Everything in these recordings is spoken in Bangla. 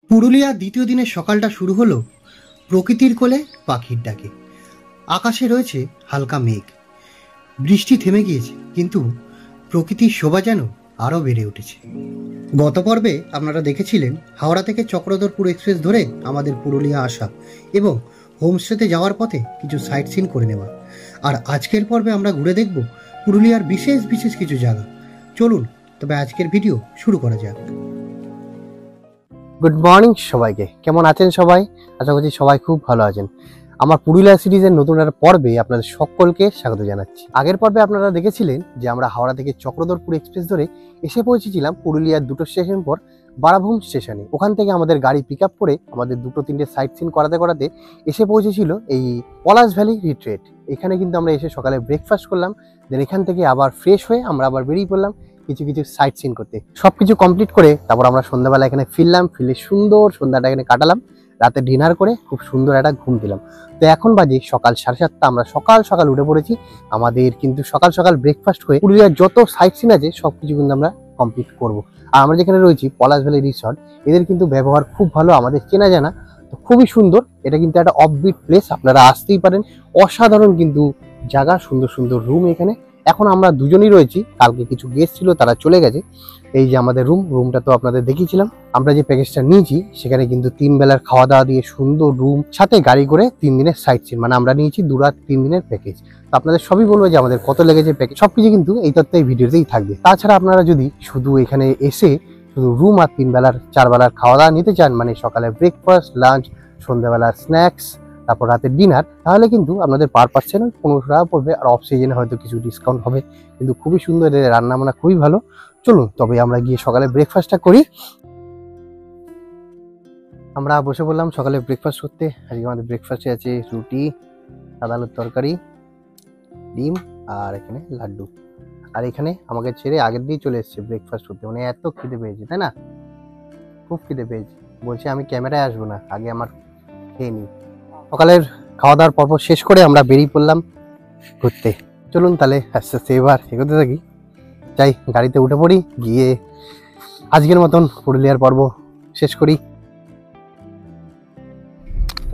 পুরুলিয়া দ্বিতীয় দিনের সকালটা শুরু হলো প্রকৃতির কোলে পাখির ডাকে। আকাশে রয়েছে হালকা মেঘ, বৃষ্টি থেমে গিয়েছে, কিন্তু প্রকৃতির শোভা যেন আরও বেড়ে উঠেছে। গত পর্বে আপনারা দেখেছিলেন হাওড়া থেকে চক্রধরপুর এক্সপ্রেস ধরে আমাদের পুরুলিয়া আসা এবং হোমস্টেতে যাওয়ার পথে কিছু সাইট সিন করে নেওয়া। আর আজকের পর্বে আমরা ঘুরে দেখব পুরুলিয়ার বিশেষ বিশেষ কিছু জায়গা। চলুন তবে আজকের ভিডিও শুরু করা যাক। গুড মর্নিং সবাইকে, কেমন আছেন সবাই? আশা করছি সবাই খুব ভালো আছেন। আমার পুরুলিয়া সিরিজের নতুন একটা পর্বে আপনাদের সকলকে স্বাগত জানাচ্ছি। আগের পর্বে আপনারা দেখেছিলেন যে আমরা হাওড়া থেকে চক্রধরপুর এক্সপ্রেস ধরে এসে পৌঁছেছিলাম পুরুলিয়ার দুটো স্টেশন পর বারাভূম স্টেশনে। ওখান থেকে আমাদের গাড়ি পিক আপ করে আমাদের দুটো তিনটে সাইট সিন করাতে করাতে এসে পৌঁছেছিল এই পলাশ ভ্যালি রিট্রিট। এখানে কিন্তু আমরা এসে সকালে ব্রেকফাস্ট করলাম, দেন এখান থেকে আবার ফ্রেশ হয়ে আমরা আবার বেরিয়ে পড়লাম কিছু কিছু সাইট সিন করতে। সবকিছু কমপ্লিট করে তারপর আমরা সন্ধ্যাবেলা এখানে ফিরলাম, ফিরে সুন্দর সন্ধ্যাটা এখানে কাটালাম, রাতে ডিনার করে খুব সুন্দর একটা ঘুম দিলাম। তো এখন বাজে সকাল 7:30। আমরা সকাল সকাল উঠে পড়েছি। আমাদের কিন্তু সকাল সকাল ব্রেকফাস্ট হয়ে পুরুলিয়ার যত সাইট সিন আছে সবকিছু কিন্তু আমরা কমপ্লিট করব। আর আমরা যেখানে রয়েছি পলাশ ভ্যালি রিসর্ট, এদের কিন্তু ব্যবহার খুব ভালো, আমাদের চেনা জানা, তো খুবই সুন্দর। এটা কিন্তু একটা অফবিট প্লেস, আপনারা আসতেই পারেন। অসাধারণ কিন্তু জায়গা, সুন্দর সুন্দর রুম এখানে। এখন আমরা দুজনই রয়েছি, কালকে কিছু গেস্ট ছিল তারা চলে গেছে। এই যে আমাদের রুমটা তো আপনাদের দেখিয়েছিলাম। আমরা যে প্যাকেজটা নিয়েছি সেখানে কিন্তু 3 বেলার খাওয়া দাওয়া দিয়ে সুন্দর রুম, সাথে গাড়ি করে 3 দিনের সাইট সিন, মানে আমরা নিয়েছি 2 রাত 3 দিনের প্যাকেজ। তো আপনাদের সবই বলবো যে আমাদের কত লেগেছে প্যাকেজ, সবকিছু কিন্তু এই তথ্য এই ভিডিওতেই থাকবে। তাছাড়া আপনারা যদি শুধু এখানে এসে শুধু রুম আর 3 বেলার 4 বেলার খাওয়া দাওয়া নিতে চান, মানে সকালে ব্রেকফাস্ট, লাঞ্চ, সন্ধ্যাবেলার স্ন্যাক্স, তারপর রাতের ডিনার, তাহলে কিন্তু আপনাদের পার পার্সন 1500 টাকা পড়বে। আর অফ সিজনে হয়তো কিছু ডিসকাউন্ট হবে, কিন্তু খুবই সুন্দর, এদের রান্না বান্না খুবই ভালো। চলুন তবে আমরা গিয়ে সকালে ব্রেকফাস্টটা করি। আমরা বসে পড়লাম সকালে ব্রেকফাস্ট করতে। আজকে আমাদের ব্রেকফাস্টে আছে রুটি, সাদা আলুর তরকারি, ডিম আর এখানে লাড্ডু। আর এখানে আমাকে ছেড়ে আগের দিয়ে চলে এসছে ব্রেকফাস্ট করতে, মানে এত খিদে পেয়েছে, তাই না? খুব খিদে পেয়েছে, বলছে আমি ক্যামেরায় আসবো না, আগে আমার খেয়ে নিই। সকালের খাওয়া দাওয়ার পর্ব শেষ করে আমরা বেরিয়ে পড়লাম ঘুরতে। চলুন তাহলে আস্তে আস্তে এবার এগোতে থাকি, যাই গাড়িতে উঠে পড়ি, গিয়ে আজকের মতন পুরুলিয়ার পর্ব শেষ করি।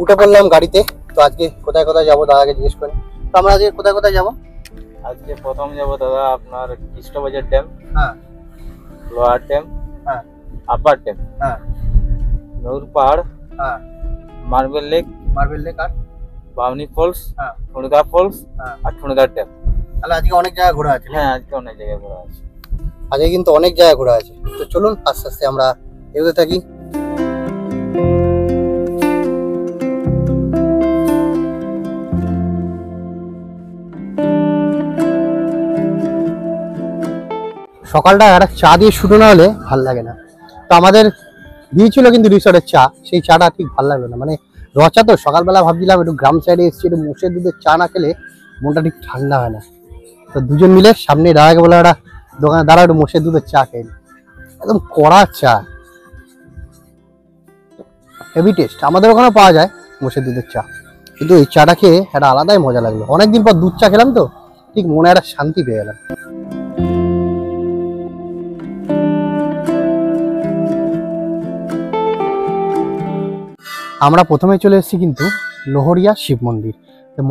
উঠে পড়লাম গাড়িতে। তো আজকে কোথায় কোথায় যাবো দাদাকে জিজ্ঞেস করি। তো আমরা আজকে কোথায় কোথায় যাবো? আজকে প্রথম যাবো দাদা আপনার কৃষ্ণবাজার ড্যাম, হ্যাঁ, লোয়ার ড্যাম, হ্যাঁ, আপার ড্যাম, হ্যাঁ, নৌর পাহাড়, হ্যাঁ, মার্বেল লেক আর বামনি ফলস, হ্যাঁ, ঠুনগা ফলস, হ্যাঁ। আর ঠুনগার ড্যাম। তাহলে আজকে অনেক জায়গা ঘোরা আছে। হ্যাঁ, আজকে অনেক জায়গায় ঘোরা আছে। আজকে কিন্তু অনেক জায়গা ঘোরা আছে। তো চলুন আস্তে আস্তে আমরা এগোতে থাকি। সকালটা একটা চা দিয়ে শুরু না হলে ভাল লাগে না। তো আমাদের দিয়েছিল কিন্তু রিসর্টের চা, সেই চাটা ঠিক ভালো লাগলো না। মানে রচা তো সকালবেলা ভাবছিলাম একটু গ্রাম সাইডে এসেছি, একটু মোষের দুধের চা না খেলে মনটা ঠিক ঠান্ডা হয় না। তো দুজন মিলে সামনে দাঁড়াকে বলে একটা দোকানে দাঁড়া, একটু মোষের দুধের চা খেয়ে, একদম কড়া চা, হেভি টেস্ট। আমাদের ওখানেও পাওয়া যায় মোষের দুধের চা, কিন্তু এই চাটা খেয়ে একটা আলাদাই মজা লাগলো। অনেকদিন পর দুধ চা খেলাম তো ঠিক মনে একটা শান্তি পেয়ে গেলাম। আমরা প্রথমে চলে এসেছি কিন্তু লোহরিয়া শিব মন্দির।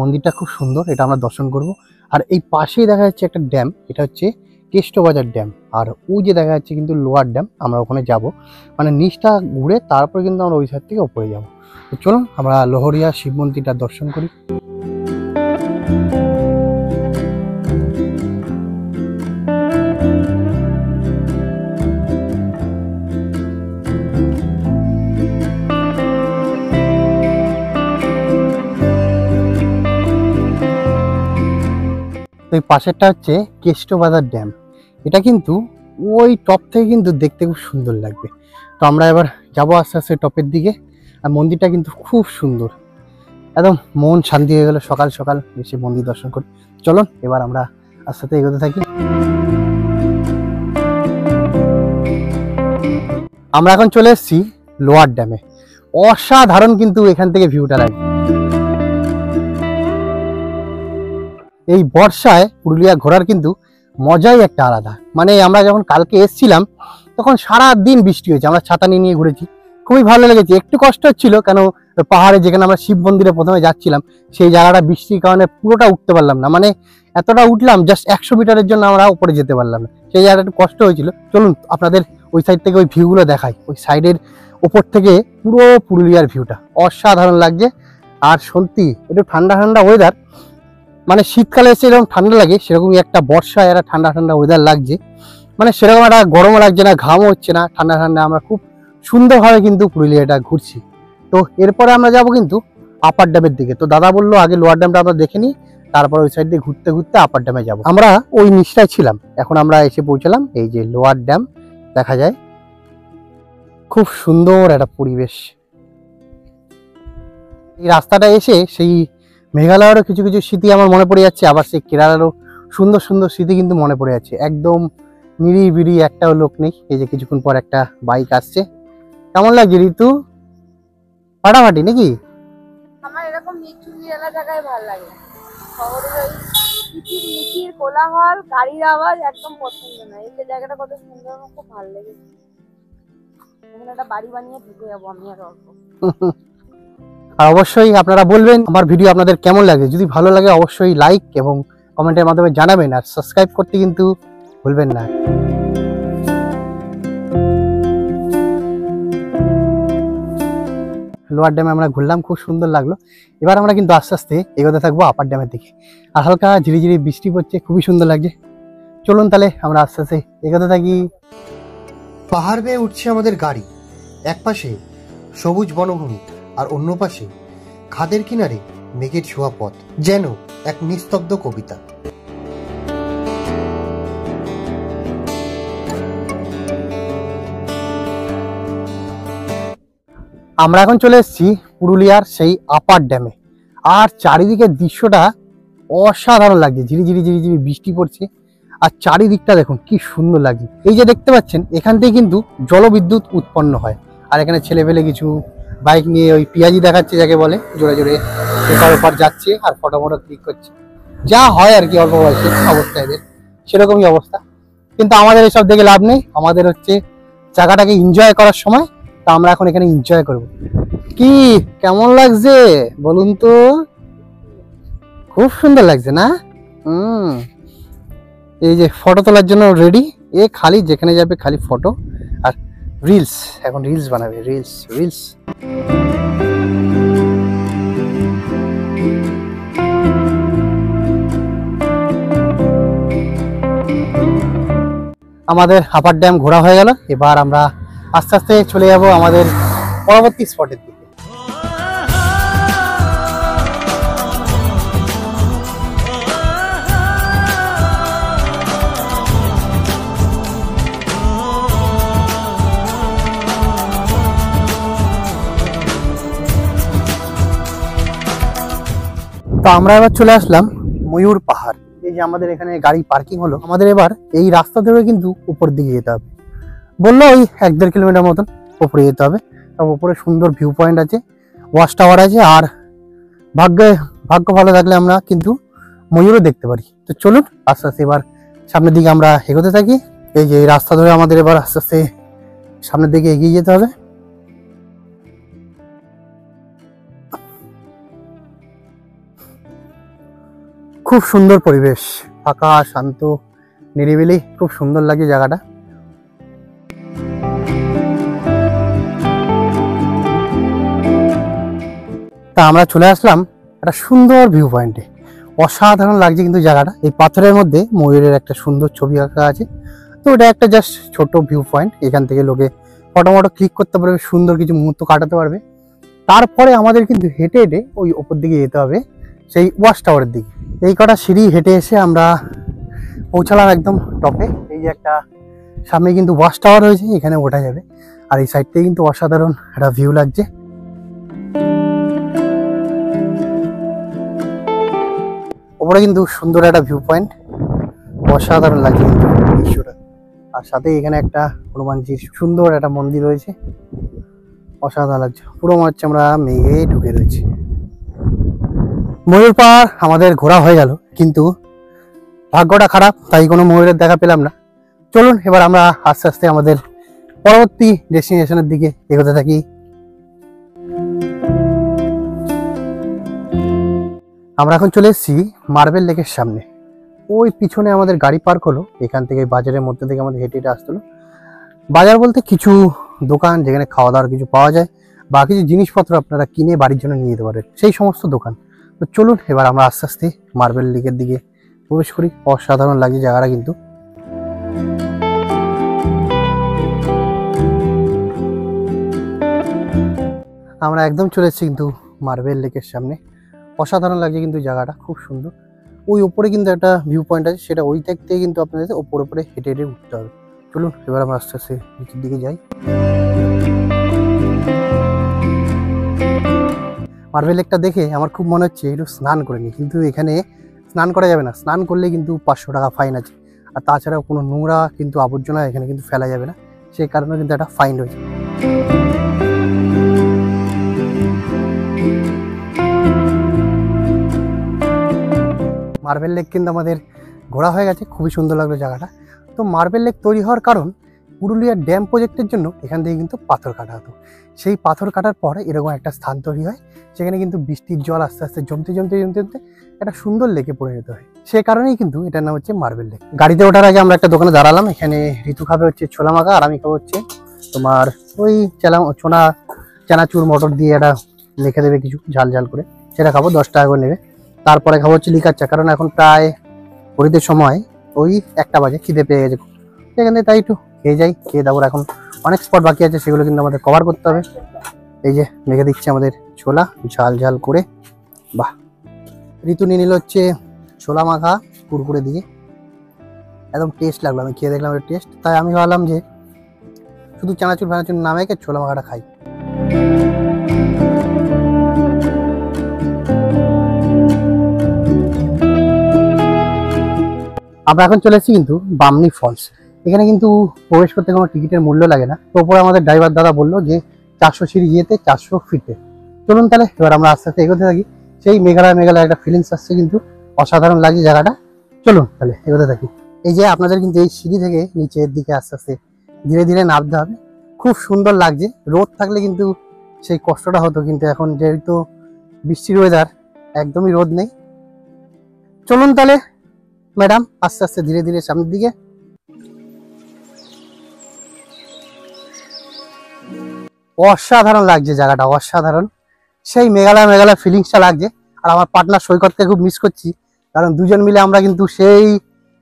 মন্দিরটা খুব সুন্দর, এটা আমরা দর্শন করব। আর এই পাশেই দেখা যাচ্ছে একটা ড্যাম, এটা হচ্ছে কেষ্টবাজার ড্যাম। আর ওই যে দেখা যাচ্ছে কিন্তু লোয়ার ড্যাম, আমরা ওখানে যাব, মানে নিচটা ঘুরে তারপরে কিন্তু আমরা ওই সাইড থেকে ওপরে যাব। তো চলুন আমরা লোহরিয়া শিব মন্দিরটা দর্শন করি। এই পাশেরটা হচ্ছে কেষ্টবাজার ড্যাম। এটা কিন্তু ওই টপ থেকে কিন্তু দেখতে খুব সুন্দর লাগবে। তো আমরা এবার যাবো আস্তে আস্তে টপের দিকে। আর মন্দিরটা কিন্তু খুব সুন্দর, একদম মন শান্তি হয়ে গেল সকাল সকাল এসে মন্দির দর্শন করি। চলুন এবার আমরা আস্তে আস্তে এগোতে থাকি। আমরা এখন চলে এসেছি লোয়ার ড্যামে। অসাধারণ কিন্তু এখান থেকে ভিউটা লাগে। এই বর্ষায় পুরুলিয়া ঘোরার কিন্তু মজাই একটা আলাদা। মানে আমরা যখন কালকে এসেছিলাম তখন সারা দিন বৃষ্টি হয়েছে, আমরা ছাতা নিয়ে ঘুরেছি, খুবই ভালো লেগেছে। একটু কষ্ট হচ্ছিল, কেন পাহাড়ে যেখানে আমরা শিব মন্দিরে প্রথমে যাচ্ছিলাম সেই জায়গাটা বৃষ্টির কারণে পুরোটা উঠতে পারলাম না, মানে এতটা উঠলাম জাস্ট 100 মিটারের জন্য আমরা উপরে যেতে পারলাম না, সেই জায়গাটা একটু কষ্ট হয়েছিল। চলুন আপনাদের ওই সাইড থেকে ওই ভিউগুলো দেখাই। ওই সাইডের ওপর থেকে পুরো পুরুলিয়ার ভিউটা অসাধারণ লাগছে। আর সত্যি একটু ঠান্ডা ঠান্ডা ওয়েদার, মানে শীতকালে এসে এরকম ঠান্ডা লাগে সেরকমই একটা বর্ষায় একটা ঠান্ডা ঠান্ডা ওয়েদার লাগছে, মানে সেরকম একটা গরমও লাগছে না, ঘামও হচ্ছে না, ঠান্ডা ঠান্ডা। আমরা খুব সুন্দরভাবে কিন্তু পুরুলিয়াটা ঘুরছি। তো এরপরে আমরা যাব কিন্তু আপার ড্যামের দিকে। তো দাদা বললো আগে লোয়ার ড্যামটা আমরা দেখে নিই, তারপর ওই সাইড দিয়ে ঘুরতে ঘুরতে আপার ড্যামে যাব। আমরা ওই নিচটায় ছিলাম, এখন আমরা এসে পৌঁছালাম এই যে লোয়ার ড্যাম দেখা যায়। খুব সুন্দর একটা পরিবেশ। এই রাস্তাটা এসে সেই মেঘালয়েরও কিছু কিছু স্মৃতি আমার মনে পড়ে যাচ্ছে, আবার সেই কেরালারও সুন্দর সুন্দর স্মৃতি কিন্তু মনে পড়ে যাচ্ছে। একদম নিরিবিলি, একটাও লোক নেই। এই যে কিছুক্ষণ পর একটা বাইক আসছে। কেমন লাগছে ঋতু? ফাটাফাটি নাকি? আমার এরকম নিচু-নিরালা জায়গায় ভালো লাগে। শহরের ওই কিচির-মিচির কোলাহল, গাড়ির আওয়াজ একদম পছন্দ না। এই যে জায়গাটা কত সুন্দর, আমার খুব ভালো লেগেছে। এখানে একটা বাড়ি বানিয়ে ঢুকে যাবো আমি আর অল্প। আর অবশ্যই আপনারা বলবেন আমার ভিডিও আপনাদের কেমন লাগে। যদি ভালো লাগে অবশ্যই লাইক এবং কমেন্টের মাধ্যমে জানাবেন, আর সাবস্ক্রাইব করতে কিন্তু ভুলবেন না। লোয়ার ড্যামে আমরা ঘুরলাম, খুব সুন্দর লাগলো। এবার আমরা কিন্তু আস্তে আস্তে এগোতে থাকবো আপার ড্যামের দিকে। আর হালকা ঝিরিঝিরি বৃষ্টি পড়ছে, খুবই সুন্দর লাগছে। চলুন তাহলে আমরা আস্তে আস্তে এগোতে থাকি। পাহাড় বেয়ে উঠছে আমাদের গাড়ি। এক পাশে সবুজ বনভূমি আর অন্য পাশে খাদের কিনারে মেঘের ছোঁয়া পথ, যেন এক নিস্তব্ধ কবিতা। আমরা এখন চলে এসেছি পুরুলিয়ার সেই আপার ড্যামে। আর চারিদিকের দৃশ্যটা অসাধারণ লাগছে। ঝিরিঝিরি ঝিরিঝিরি বৃষ্টি পড়ছে, আর চারিদিকটা দেখুন কি সুন্দর লাগছে। এই যে দেখতে পাচ্ছেন, এখান থেকে কিন্তু জলবিদ্যুৎ উৎপন্ন হয়। আর এখানে ছেলেপেলে কিছু বাইক নিয়ে ওই পিয়াজি দেখাচ্ছে, যাকে বলে, জোরে জোরে এপার ওপার যাচ্ছে আর ফটো ফটো ক্লিক করছে। যা হয় আর কি অল্প বয়সে অবস্থা এদের, সেরকমই অবস্থা। কিন্তু আমাদের এসব দেখে লাভ নেই, আমাদের হচ্ছে জায়গাটাকে এনজয় করার সময়। তা আমরা এখন এখানে এনজয় করব। কি কেমন লাগছে বলুন তো? খুব সুন্দর লাগছে না? এই যে ফটো তোলার জন্য রেডি। এ খালি যেখানে যাবে খালি ফটো আর রিলস। এখন রিলস বানাবে, রিলস রিলস। আমাদের আপার ড্যাম ঘোরা হয়ে গেল। এবার আমরা আস্তে আস্তে চলে যাব আমাদের পরবর্তী স্পটের দিকে। তো আমরা এবার চলে আসলাম ময়ূর পাহাড়। এই যে আমাদের এখানে গাড়ি পার্কিং হলো, আমাদের এবার এই রাস্তা ধরে কিন্তু উপর দিকে যেতে হবে। বললো ওই 1-1.5 কিলোমিটার মতন উপরে যেতে হবে। তার উপরে সুন্দর ভিউ পয়েন্ট আছে, ওয়াচ টাওয়ার আছে, আর ভাগ্য ভালো থাকলে আমরা কিন্তু ময়ূরও দেখতে পারি। তো চলুন আস্তে আস্তে এবার সামনের দিকে আমরা এগোতে থাকি। এই যে এই রাস্তা ধরে আমাদের এবার আস্তে আস্তে সামনের দিকে এগিয়ে যেতে হবে। খুব সুন্দর পরিবেশ, ফাঁকা, শান্ত, নিরিবিলি, খুব সুন্দর লাগে জায়গাটা। তা আমরা চলে আসলাম একটা সুন্দর ভিউ পয়েন্টে। অসাধারণ লাগছে কিন্তু জায়গাটা। এই পাথরের মধ্যে ময়ূরের একটা সুন্দর ছবি আঁকা আছে। তো এটা একটা জাস্ট ছোট ভিউ পয়েন্ট, এখান থেকে লোকে ফটো ক্লিক করতে পারবে, সুন্দর কিছু মুহূর্ত কাটাতে পারবে। তারপরে আমাদের কিন্তু হেঁটে হেঁটে ওই ওপর দিকে যেতে হবে, সেই ওয়াচ টাওয়ারের দিকে। এই কটা সিঁড়ি হেঁটে এসে আমরা পৌঁছালাম একদম টপে। এই যে একটা সামনে কিন্তু ওয়াচ টাওয়ার রয়েছে, এখানে ওঠা যাবে। আর এই সাইড থেকে কিন্তু অসাধারণ একটা ভিউ লাগছে। ওপরে কিন্তু সুন্দর একটা ভিউ পয়েন্ট, অসাধারণ লাগছে কিন্তু দৃশ্যটা। আর সাথে এখানে একটা হনুমানজির সুন্দর একটা মন্দির রয়েছে, অসাধারণ লাগছে। পুরো মনে হচ্ছে আমরা মেঘে ঢুকে রয়েছি। ময়ূর পাহাড় আমাদের ঘোরা হয়ে গেল, কিন্তু ভাগ্যটা খারাপ, তাই কোনো ময়ূরের দেখা পেলাম না। চলুন এবার আমরা আস্তে আস্তে আমাদের পরবর্তী ডেস্টিনেশনের দিকে এগোতে থাকি। আমরা এখন চলে এসেছি মার্বেল লেকের সামনে। ওই পিছনে আমাদের গাড়ি পার্ক হলো, এখান থেকে বাজারের মধ্যে থেকে আমাদের হেঁটে হেঁটে আসতে হলো। বাজার বলতে কিছু দোকান যেখানে খাওয়া দাওয়ার কিছু পাওয়া যায় বা কিছু জিনিসপত্র আপনারা কিনে বাড়ির জন্য নিয়ে যেতে পারেন, সেই সমস্ত দোকান। তো চলুন এবার আমরা আস্তে আস্তে মার্বেল লেকের দিকে প্রবেশ করি। অসাধারণ লাগছে জায়গাটা কিন্তু। আমরা একদম চলে এসেছি কিন্তু মার্বেল লেকের সামনে। অসাধারণ লাগছে কিন্তু জায়গাটা, খুব সুন্দর। ওই ওপরে কিন্তু একটা ভিউ পয়েন্ট আছে, সেটা ওই দিক থেকে কিন্তু আপনাদের ওপরে হেঁটে হেঁটে উঠতে হবে। চলুন এবার আমরা আস্তে আস্তে নিচের দিকে যাই। মার্বেল লেকটা দেখে আমার খুব মনে হচ্ছে একটু স্নান করে নিই, কিন্তু এখানে স্নান করা যাবে না। স্নান করলে কিন্তু 500 টাকা ফাইন আছে। আর তাছাড়াও কোনো নোংরা কিন্তু আবর্জনা এখানে কিন্তু ফেলা যাবে না, সেই কারণে কিন্তু একটা ফাইন রয়েছে। মার্বেল লেক কিন্তু আমাদের ঘোরা হয়ে গেছে, খুবই সুন্দর লাগলো জায়গাটা। তো মার্বেল লেক তৈরি হওয়ার কারণ, পুরুলিয়ার ড্যাম প্রজেক্টের জন্য এখান থেকে কিন্তু পাথর কাটা হতো। সেই পাথর কাটার পরে এরকম একটা স্থান তৈরি হয়, সেখানে কিন্তু বৃষ্টির জল আস্তে আস্তে জমতে জমতে জমতে জমতে একটা সুন্দর লেকে পরিণত হয়। সে কারণেই কিন্তু এটার নাম হচ্ছে মার্বেল লেক। গাড়িতে ওঠার আগে আমরা একটা দোকানে দাঁড়ালাম। এখানে ঋতু খাবে হচ্ছে ছোলা মাখা, আর আমি খাবো হচ্ছে তোমার ওই চানাচুর মটর দিয়ে একটা লিখে দেবে কিছু ঝাল ঝাল করে, সেটা খাবো, 10 টাকা করে নেবে। তারপরে খাবো হচ্ছে লিকার চা, কারণ এখন প্রায় ঘড়িতে সময় ওই 1টা বাজে, খিদে পেয়ে গেছে সেখানে, তাই একটু খেয়ে যাই। খেয়ে তারপর এখন অনেক স্পট বাকি আছে, সেগুলো কিন্তু আমাদের কভার করতে হবে। এই যে মেখে দিচ্ছে আমাদের ছোলা ঝাল ঝাল করে। বাহ, ঋতু নিয়ে নিল হচ্ছে ছোলা মাখা কুরকুরে দিয়ে, একদম টেস্ট লাগলো। আমি খেয়ে দেখলাম একটা টেস্ট, তাই আমি ভাবলাম যে শুধু চানাচুর ফানাচুর না মেখে ছোলা মাখাটা খাই। আমরা এখন চলে এসেছি কিন্তু বামনি ফলস। এখানে কিন্তু প্রবেশ করতে কোনো টিকিটের মূল্য লাগে না। তো ওপরে আমাদের ড্রাইভার দাদা বললো যে 400 সিঁড়ি গিয়েতে 400 ফিটে। চলুন তাহলে এবার আমরা আস্তে আস্তে এগোতে থাকি। সেই মেঘালয় একটা ফিলিংস আসছে, কিন্তু অসাধারণ লাগছে জায়গাটা। চলুন তাহলে এগোতে থাকি। এই যে আপনাদের কিন্তু এই সিঁড়ি থেকে নিচের দিকে আস্তে আস্তে ধীরে ধীরে নামতে হবে। খুব সুন্দর লাগছে। রোদ থাকলে কিন্তু সেই কষ্টটা হতো, কিন্তু এখন যেহেতু বৃষ্টির ওয়েদার, একদমই রোদ নেই। চলুন তাহলে ম্যাডাম আস্তে আস্তে ধীরে ধীরে সামনের দিকে। অসাধারণ লাগছে জায়গাটা, অসাধারণ। সেই মেঘালয় ফিলিংসটা লাগছে। আর আমার পার্টনার সৈকতকে খুব মিস করছি, কারণ দুজন মিলে আমরা কিন্তু সেই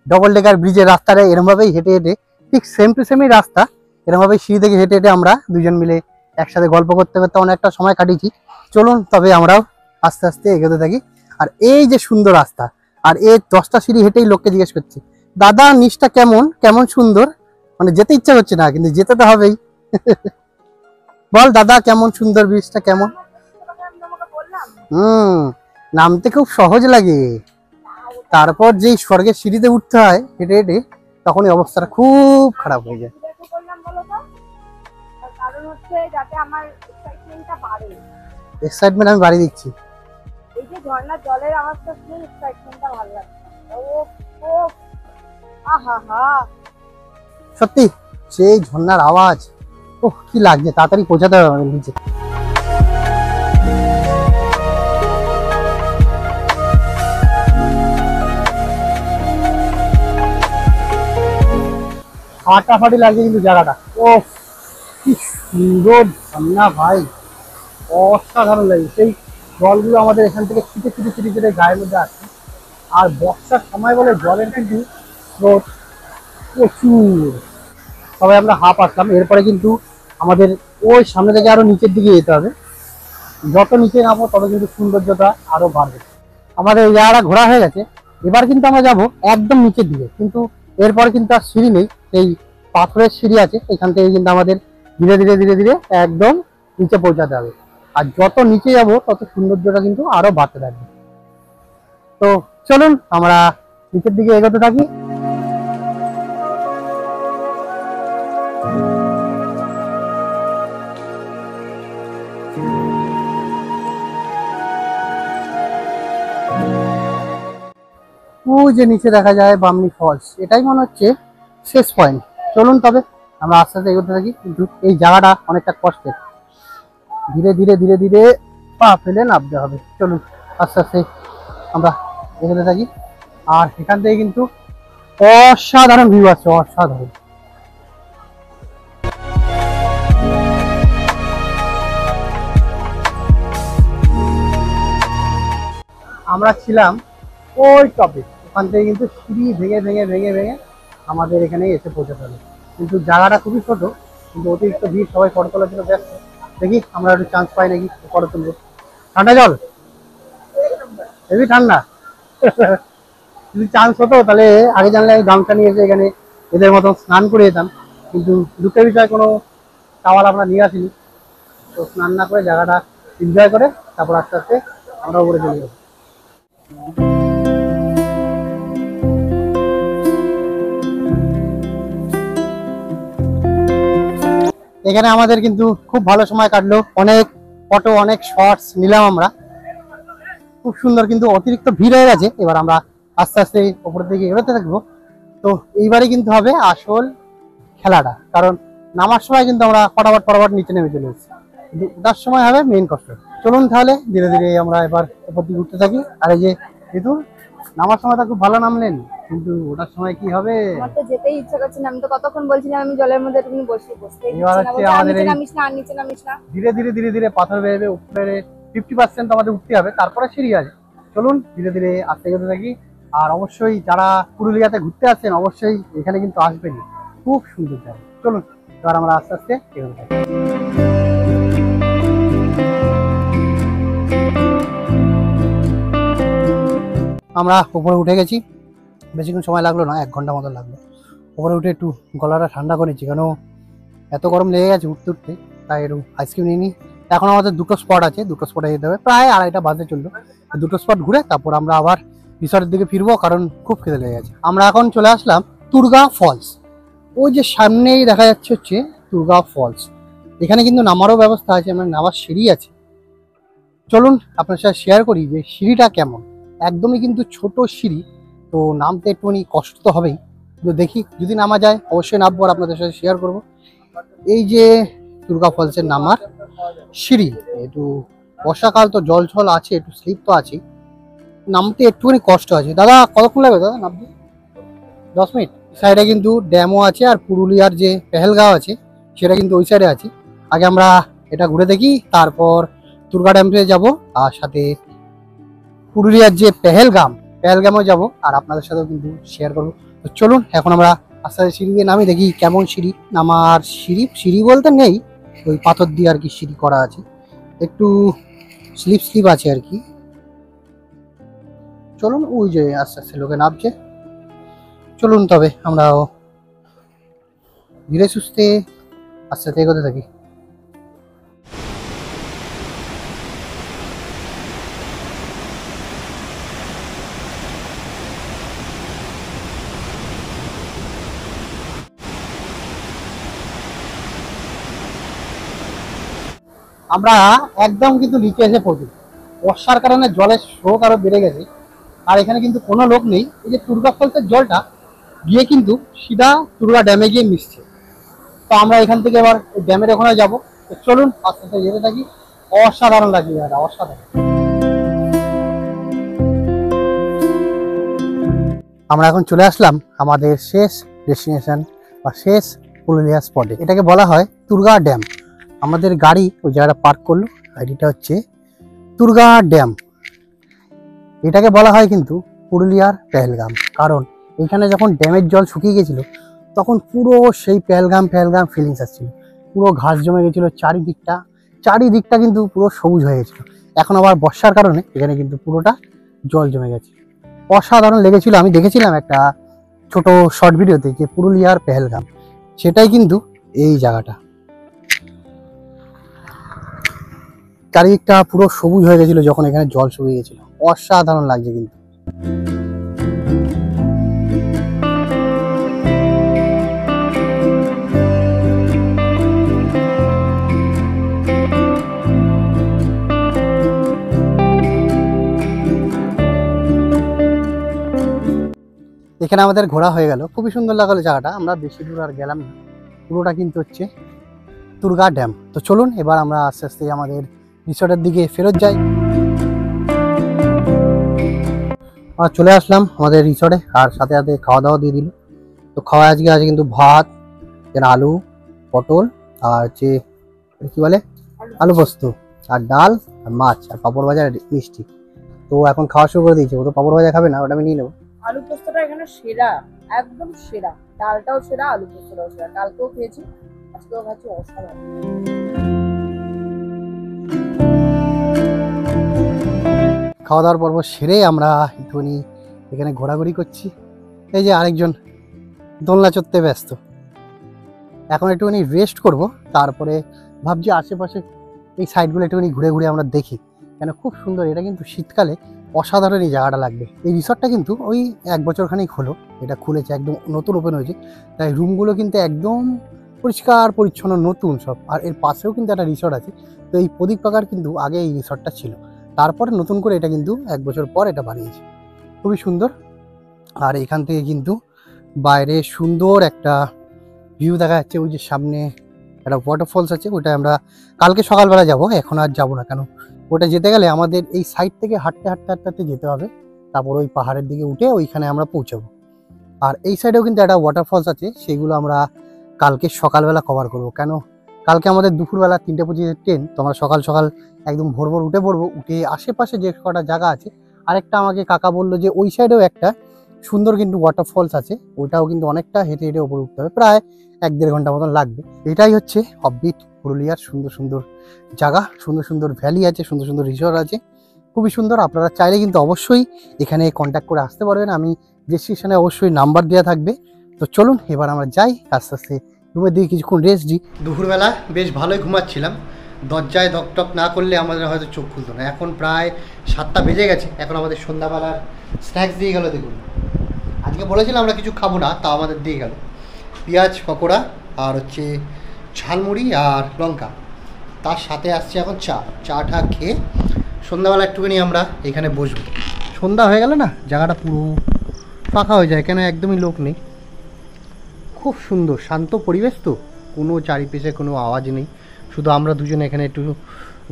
ডবল ডেকার ব্রিজের রাস্তাটা এরমভাবেই হেঁটে হেঁটে, ঠিক সেম টু সেমই রাস্তা, এরমভাবেই সিঁড়ি থেকে হেঁটে হেঁটে আমরা দুজন মিলে একসাথে গল্প করতে করতে অনেকটা সময় কাটিয়েছি। চলুন তবে আমরাও আস্তে আস্তে এগোতে থাকি। আর এই যে সুন্দর রাস্তা, আর এই 10টা সিঁড়ি হেঁটেই লোককে জিজ্ঞেস করছি, দাদা নিচটা কেমন কেমন সুন্দর, মানে যেতে ইচ্ছা করছে না, কিন্তু যেতে তো হবেই। বল দাদা কেমন সুন্দর, ব্রিজটা কেমন? নামতে খুব সহজ লাগে, তারপর যেই স্বর্গের সিঁড়িতে উঠতে হয় হেঁটে হেঁটে, তখনই অবস্থাটা খুব খারাপ হয়ে যায়। এক্সাইটমেন্ট আমি বাড়িয়ে দিচ্ছি। এই যে ঝর্ণার জলের আওয়াজটা শুনে এক্সাইটমেন্টটা ভালো লাগছে। সত্যি সেই ঝর্ণার আওয়াজ, ওহ কি লাগছে, তাড়াতাড়ি পৌঁছাতে হবে আমাদের নিচে। ফাটাফাটি লাগছে কিন্তু জায়গাটা। ও কি সুন্দর ঝর্ণা ভাই, অসাধারণ লাগে। সেই জলগুলো আমাদের এখান থেকে ছুটে ছুটে ছুটে ছুটে গায়ের মধ্যে আসছে। আর বর্ষার সময় বলে জলের কিন্তু স্রোত প্রচুর। সবাই আমরা হাফ আসলাম, এরপরে কিন্তু আমাদের ওই সামনে থেকে আরো নিচের দিকে যেতে হবে। যত নিচে নামবো তত কিন্তু সৌন্দর্যটা আরো বাড়বে। আমাদের এই জায়গাটা ঘোরা হয়ে গেছে, এবার কিন্তু আমরা যাব একদম নিচের দিকে। কিন্তু এরপরে কিন্তু আর সিঁড়ি নেই, এই পাথরের সিঁড়ি আছে, এখান থেকে কিন্তু আমাদের ধীরে ধীরে ধীরে ধীরে একদম নিচে পৌঁছাতে হবে। আর যত নিচে যাব তত সৌন্দর্যটা কিন্তু আরো বাড়তে থাকবে। তো চলুন আমরা নিচের দিকে এগোতে থাকি। ওই যে নিচে দেখা যায় বামনি ফলস, এটাই মনে হচ্ছে শেষ পয়েন্ট। চলুন তবে আমরা আস্তে আস্তে এগোতে থাকি। কিন্তু এই জায়গাটা অনেকটা কষ্টের, ধীরে ধীরে ধীরে ধীরে পা ফেলে নামতে হবে। চলুন আস্তে আস্তে আমরা এখানে থাকি। আর এখান থেকে কিন্তু অসাধারণ ভিউ আছে, অসাধারণ। আমরা ছিলাম ওই টপে, ওখান থেকে কিন্তু সিঁড়ি ভেঙে ভেঙে ভেঙে ভেঙে আমাদের এখানে এসে পৌঁছাতে হবে। কিন্তু জায়গাটা খুবই ছোট, কিন্তু অতিরিক্ত ভিড়, সবাই ফটো তোলার জন্য ব্যস্ত। দেখি আমরা একটু চান্স পাই নাকি ফটো তুলবো। ঠান্ডা জল, হেবি ঠান্ডা। যদি চান্স হতো তাহলে আগে জানলে আমি গামছা নিয়ে এসে এখানে এদের মতো স্নান করে যেতাম, কিন্তু দুঃখের বিষয় কোনো টাওয়াল আমরা নিয়ে আসিনি। তো স্নান না করে জায়গাটা এনজয় করে তারপর আস্তে আস্তে আমরা উপরে চলে যাবো। এখানে আমাদের কিন্তু খুব ভালো সময় কাটলো, অনেক ফটো অনেক শর্টস নিলাম আমরা, খুব সুন্দর। কিন্তু অতিরিক্ত ভিড় হয়ে গেছে, এবার আমরা আস্তে আস্তে উপরের দিকে এগোতে থাকবো। তো এইবারে কিন্তু হবে আসল খেলাটা, কারণ নামার সময় কিন্তু আমরা ফটাফট নিচে নেমে চলে এসেছি, কিন্তু ওটার সময় হবে মেইন কষ্ট। চলুন তাহলে ধীরে ধীরে আমরা এবার উপর দিকে উঠতে থাকি। আর এই যে যেহেতু নামার সময় তো খুব ভালো নামলেন, কিন্তু ওটার সময় কি হবে? আমার তো যেতেই ইচ্ছা করছে না, আমি তো কতক্ষণ বলছিলাম আমি জলের মধ্যে তুমি বসতে এবার হচ্ছে আমাদের এই নামিস না, নিচে নামিস না। ধীরে ধীরে ধীরে ধীরে পাথর বেরোবে উপরে, 50% আমাদের উঠতে হবে, তারপরে সিঁড়ি আছে। চলুন ধীরে ধীরে আস্তে যেতে থাকি। আর অবশ্যই যারা পুরুলিয়াতে ঘুরতে আসছেন অবশ্যই এখানে কিন্তু আসবেনই, খুব সুন্দর জায়গা। চলুন এবার আমরা আস্তে আস্তে এগোতে থাকি। আমরা উপরে উঠে গেছি, বেশিক্ষণ সময় লাগলো না, 1 ঘন্টা মতো লাগলো। উপরে উঠে একটু গলাটা ঠান্ডা করেছি, কেন এত গরম লেগে গেছে উঠতে উঠতে, তাই একটু আইসক্রিম নিয়ে নিই। এখন আমাদের 2টো স্পট আছে, 2টো স্পটে যেতে হবে, প্রায় 2:30টা বাজে চললো। 2টো স্পট ঘুরে তারপর আমরা আবার রিসর্টের দিকে ফিরবো, কারণ খুব খিদে লেগে গেছে। আমরা এখন চলে আসলাম তুর্গা ফলস। ওই যে সামনেই দেখা যাচ্ছে হচ্ছে তুর্গা ফলস। এখানে কিন্তু নামারও ব্যবস্থা আছে, মানে নামার সিঁড়ি আছে। চলুন আপনার সাথে শেয়ার করি যে সিঁড়িটা কেমন। একদমই কিন্তু ছোট সিঁড়ি, তো নামতে একটুখানি কষ্ট তো হবেই, কিন্তু দেখি যদি নামা যায় অবশ্যই নামবো আর আপনাদের সাথে শেয়ার করব। এই যে তুর্গা ফলসের নামার সিঁড়ি, একটু বর্ষাকাল তো জল ছল আছে, একটু স্লিপ তো আছে, নামতে একটুখানি কষ্ট আছে। দাদা কতক্ষণ লাগবে দাদা নামতে? 10 মিনিট। সাইডে কিন্তু ড্যামও আছে, আর পুরুলিয়ার যে পেহেলগাঁও আছে সেটা কিন্তু ওই সাইডে আছে। আগে আমরা এটা ঘুরে দেখি, তারপর তুর্গা ড্যামে যাব, আর সাথে পুরুলিয়ার যে পেহেলগামও যাব, আর আপনাদের সাথেও কিন্তু শেয়ার করবো। তো চলুন এখন আমরা আস্তে আস্তে সিঁড়ি দিয়ে নামি, দেখি কেমন সিঁড়ি। নামার সিঁড়ি বলতে নেই, ওই পাথর দিয়ে আর কি সিঁড়ি করা আছে, একটু স্লিপ আছে আর কি। চলুন ওই যে আস্তে আস্তে লোকে নামছে, চলুন তবে আমরাও ধীরে সুস্থে আস্তে আস্তে এগোতে থাকি। আমরা একদম কিন্তু নিচে এসে পড়ি, বর্ষার কারণে জলের স্রোত আরো বেড়ে গেছে, আর এখানে কিন্তু কোনো লোক নেই। এই যে তুর্গা ফলসের জলটা গিয়ে কিন্তু সিধা তুর্গা ড্যামে গিয়ে মিশছে। তো আমরা এখান থেকে এবার ড্যামের ওখানে যাবো। তো চলুন আস্তে আস্তে যেতে থাকি, অসাধারণ লাগছে জায়গাটা, অসাধারণ। আমরা এখন চলে আসলাম আমাদের শেষ ডেস্টিনেশন বা শেষ পুরুলিয়া স্পটে, এটাকে বলা হয় তুর্গা ড্যাম। আমাদের গাড়ি ওই জায়গাটা পার্ক করলো, গাড়িটা হচ্ছে তুর্গা ড্যাম। এটাকে বলা হয় কিন্তু পুরুলিয়ার পেহেলগাম, কারণ এখানে যখন ড্যামের জল শুকিয়ে গেছিল তখন পুরো সেই পেহেলগাম ফিলিংস আসছিল, পুরো ঘাস জমে গেছিলো চারিদিকটা কিন্তু পুরো সবুজ হয়ে গেছিলো। এখন আবার বর্ষার কারণে এখানে কিন্তু পুরোটা জল জমে গেছে, অসাধারণ লেগেছিল। আমি দেখেছিলাম একটা ছোট শর্ট ভিডিওতে যে পুরুলিয়ার পেহেলগাম, সেটাই কিন্তু এই জায়গাটা। চারিদিকটা পুরো সবুজ হয়ে গেছিল যখন এখানে জল শুকিয়ে গেছিল, অসাধারণ লাগছে কিন্তু। এখানে আমাদের ঘোরা হয়ে গেল, খুবই সুন্দর লাগলো জায়গাটা। আমরা বেশি দূর আর গেলাম না, পুরোটা কিন্তু হচ্ছে তুর্গা ড্যাম। তো চলুন এবার আমরা আস্তে আস্তে আমাদের রিসর্টের দিকে ফেরত যাই। আমরা চলে আসলাম আমাদের রিসর্টে, আর সাথে সাথে খাওয়া দাওয়া দিয়ে দিল। তো খাওয়া আজকে আছে কিন্তু ভাত, আলু পটল আর হচ্ছে কি বলে আলু পোস্ত, আর ডাল আর মাছ আর পাঁপড় ভাজা আর মিষ্টি। তো এখন খাওয়া শুরু করে দিয়েছে, ও তো পাঁপড় ভাজা খাবে না, ওটা আমি নিয়ে নেবো। আলু পোস্তটা এখানে সেরা, একদম সেরা। ডালটাও সেরা, আলু পোস্তটাও সেরা। কালকেও খেয়েছি, আজকেও খাচ্ছি, অসাধারণ। খাওয়া দাওয়ার পর্ব সেরে আমরা একটুখানি এখানে ঘোরাঘুরি করছি। এই যে আরেকজন দোলনা চড়তে ব্যস্ত। এখন একটুখানি রেস্ট করব, তারপরে ভাবছি আশেপাশে এই সাইডগুলো একটুখানি ঘুরে ঘুরে আমরা দেখি, কেন খুব সুন্দর। এটা কিন্তু শীতকালে অসাধারণ এই জায়গাটা লাগবে। এই রিসর্টটা কিন্তু ওই 1 বছরখানেক হলো এটা খুলেছে, একদম নতুন ওপেন হয়েছে। তাই রুমগুলো কিন্তু একদম পরিষ্কার পরিচ্ছন্ন নতুন সব। আর এর পাশেও কিন্তু একটা রিসর্ট আছে। তো এই প্রদীপ কাকার কিন্তু আগে এই রিসর্টটা ছিল, তারপরে নতুন করে এটা কিন্তু 1 বছর পর এটা বানিয়েছে। খুবই সুন্দর। আর এখান থেকে কিন্তু বাইরে সুন্দর একটা ভিউ দেখা যাচ্ছে। ওই যে সামনে একটা ওয়াটারফলস আছে, ওটা আমরা কালকে সকালবেলা যাব, এখন আর যাবো না। কেন ওটা যেতে গেলে আমাদের এই সাইড থেকে হাঁটতে হাঁটতে হাঁটতে হাঁটতে যেতে হবে, তারপর ওই পাহাড়ের দিকে উঠে ওইখানে আমরা পৌঁছাবো। আর এই সাইডেও কিন্তু একটা ওয়াটারফলস আছে, সেগুলো আমরা কালকে সকালবেলা কভার করব। কেন কালকে আমাদের দুপুরবেলা 3:25 ট্রেন, তো আমরা সকাল সকাল একদম ভোর ভোর উঠে পড়বো। উঠে আশেপাশে যে কটা জায়গা আছে, আরেকটা আমাকে কাকা বললো যে ওই সাইডেও একটা সুন্দর কিন্তু ওয়াটারফলস আছে, ওটাও কিন্তু অনেকটা হেঁটে হেঁটে ওপরে উঠতে হবে, প্রায় 1-1.5 ঘন্টা মতন লাগবে। এটাই হচ্ছে অফবিট পুরুলিয়ার সুন্দর সুন্দর জায়গা, সুন্দর সুন্দর ভ্যালি আছে, সুন্দর সুন্দর রিসর্ট আছে, খুবই সুন্দর। আপনারা চাইলে কিন্তু অবশ্যই এখানে কন্ট্যাক্ট করে আসতে পারবেন, আমি ডেসক্রিপশনে অবশ্যই নাম্বার দেওয়া থাকবে। তো চলুন এবার আমরা যাই আস্তে আস্তে রুমের দিকে, কিছুক্ষণ রেস্ট দিই। দুপুরবেলা বেশ ভালোই ঘুমাচ্ছিলাম, দরজায় ধকটক না করলে আমাদের হয়তো চোখ খুলতো না। এখন প্রায় 7টা বেজে গেছে, এখন আমাদের সন্ধ্যাবেলার স্ন্যাক্স দিয়ে গেল। দেখুন আজকে বলেছিলাম আমরা কিছু খাবো না, তা আমাদের দিয়ে গেল পেঁয়াজ পকোড়া আর হচ্ছে ঝালমুড়ি আর লঙ্কা, তার সাথে আসছে এখন চাটা খেয়ে সন্ধ্যাবেলা একটুখানি আমরা এখানে বসবো। সন্ধ্যা হয়ে গেল না, জায়গাটা পুরো ফাঁকা হয়ে যায়, কেন একদমই লোক নেই। খুব সুন্দর শান্ত পরিবেশ, তো কোনো চারিপাশে কোনো আওয়াজ নেই, শুধু আমরা দুজনে এখানে একটু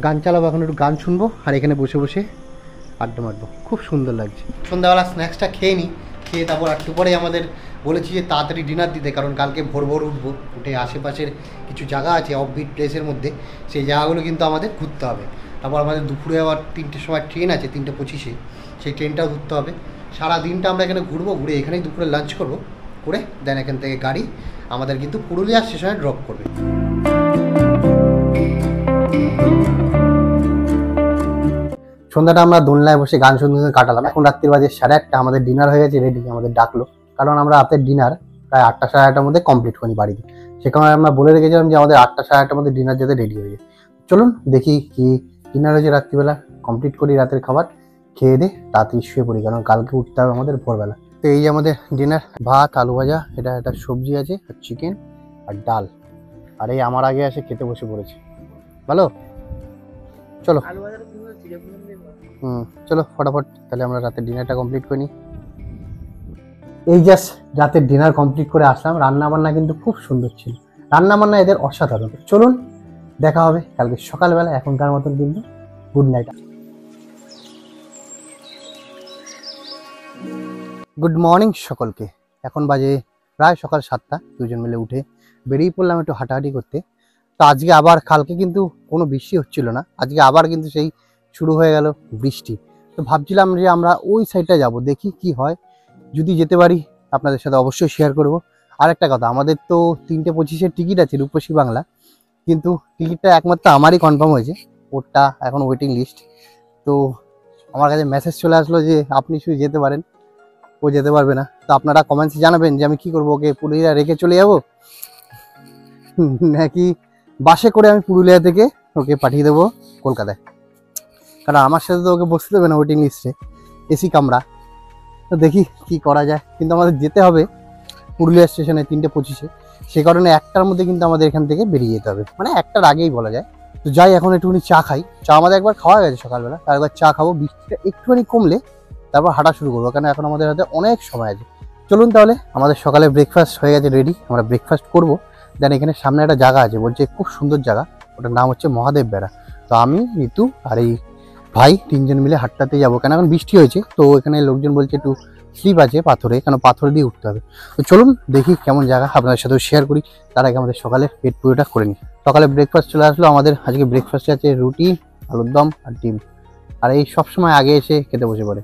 গান চালাবো, এখন একটু গান শুনবো আর এখানে বসে বসে আড্ডা মারবো। খুব সুন্দর লাগছে। সন্ধ্যাবেলা স্ন্যাক্সটা খেয়ে নিই, খেয়ে তারপর একটু পরে আমাদের বলেছি যে তাড়াতাড়ি ডিনার দিতে, কারণ কালকে ভোর ভোর উঠবো। উঠে আশেপাশের কিছু জায়গা আছে অফবিট প্লেসের মধ্যে, সেই জায়গাগুলো কিন্তু আমাদের ঘুরতে হবে। তারপর আমাদের দুপুরে আবার 3টের সময় ট্রেন আছে, 3:25, সেই ট্রেনটাও ঘুরতে হবে। সারা দিনটা আমরা এখানে ঘুরবো, ঘুরে এখানেই দুপুরে লাঞ্চ করবো, করে দেন এখান থেকে গাড়ি আমাদের কিন্তু পুরুলিয়া স্টেশনে ড্রপ করবে। সন্ধ্যাটা আমরা দোলনায় বসে গান শুনতে কাটালাম। এখন রাত্রির বাজে 1:30, আমাদের ডিনার হয়ে গেছে রেডি। আমাদের ডাকলো, কারণ আমরা রাতের ডিনার প্রায় 8টা 8:30টার মধ্যে কমপ্লিট করি বাড়িতে। সেখানে আমরা বলে রেখেছিলাম যে আমাদের 8টা 8:30টার মধ্যে ডিনার যাতে রেডি হয়ে যায়। চলুন দেখি কি ডিনার হয়েছে রাত্রিবেলা, কমপ্লিট করি রাতের খাবার, খেয়ে দে তাড়াতাড়ি শুয়ে পড়ি, কারণ কালকে উঠতে হবে আমাদের ভোরবেলা। তো এই যে আমাদের ডিনার, ভাত আলু ভাজা, এটা একটা সবজি আছে আর চিকেন আর ডাল। আর এই আমার আগে এসে খেতে বসে পড়েছে। ভালো, চলো চলো ফটাফট তাহলে আমরা রাতের ডিনারটা কমপ্লিট করে নিই। এই জাস্ট রাতের ডিনার কমপ্লিট করে আসলাম। রান্না বান্না কিন্তু খুব সুন্দর ছিল, রান্না বান্না এদের অসাধারণ। চলুন দেখা হবে কালকে সকালবেলা। এখনকার মতন কিন্তু গুড নাইট। গুড মর্নিং সকলকে। এখন বাজে প্রায় সকাল 7টা। দুজন মিলে উঠে বেরিয়ে পড়লাম একটু হাঁটাহাঁটি করতে। তো আজকে আবার, কালকে কিন্তু কোনো বৃষ্টি হচ্ছিল না, আজকে আবার কিন্তু সেই শুরু হয়ে গেল বৃষ্টি। তো ভাবছিলাম যে আমরা ওই সাইডটা যাব, দেখি কি হয়। যদি যেতে পারি আপনাদের সাথে অবশ্যই শেয়ার করব। আর একটা কথা, আমাদের তো 3:25-এর টিকিট আছে রূপসী বাংলা, কিন্তু টিকিটটা একমাত্র আমারই কনফার্ম হয়েছে, ওটা এখন ওয়েটিং লিস্ট। তো আমার কাছে মেসেজ চলে আসলো যে আপনি শুধু যেতে পারেন, ও যেতে পারবে না। তো আপনারা কমেন্টসে জানাবেন যে আমি কি করবো, ওকে পুরুলিয়া রেখে চলে যাব নাকি বাসে করে আমি পুরুলিয়া থেকে ওকে পাঠিয়ে দেবো কলকাতায়। কারণ আমার সাথে তো ওকে বসতে দেবে না ওয়েটিং লিস্টে, এসি কামরা। তো দেখি কি করা যায়, কিন্তু আমাদের যেতে হবে পুরুলিয়া স্টেশনে 3:25-এ। সে কারণে 1টার মধ্যে কিন্তু আমাদের এখান থেকে বেরিয়ে যেতে হবে, মানে 1টার আগেই বলা যায়। তো যাই, এখন একটুখানি চা খাই। চা আমাদের একবার খাওয়া গেছে সকালবেলা, তার একবার চা খাবো। বৃষ্টিটা একটুখানি কমলে তারপর হাঁটা শুরু করবো, কারণ এখন আমাদের হাতে অনেক সময় আছে। চলুন তাহলে, আমাদের সকালে ব্রেকফাস্ট হয়ে গেছে রেডি, আমরা ব্রেকফাস্ট করবো। দেন এখানে সামনে একটা জায়গা আছে, বলছে খুব সুন্দর জায়গা, ওটার নাম হচ্ছে মহাদেব বেড়া। তো আমি, ঋতু আর এই ভাই তিনজন মিলে হাঁটতে যাবো, কেন এখন বৃষ্টি হয়েছে তো এখানে লোকজন বলছে একটু স্লিপ আছে পাথরে, কেন পাথর দিয়ে উঠতে হবে। তো চলুন দেখি কেমন জায়গা, আপনাদের সাথেও শেয়ার করি। তার আগে আমাদের সকালে পেট পুরোটা করে নিই। সকালে ব্রেকফাস্ট চলে আসলো আমাদের। আজকে ব্রেকফাস্টে আছে রুটি, আলুর দম আর ডিম। আর এই সবসময় আগে এসে খেতে বসে পড়ে।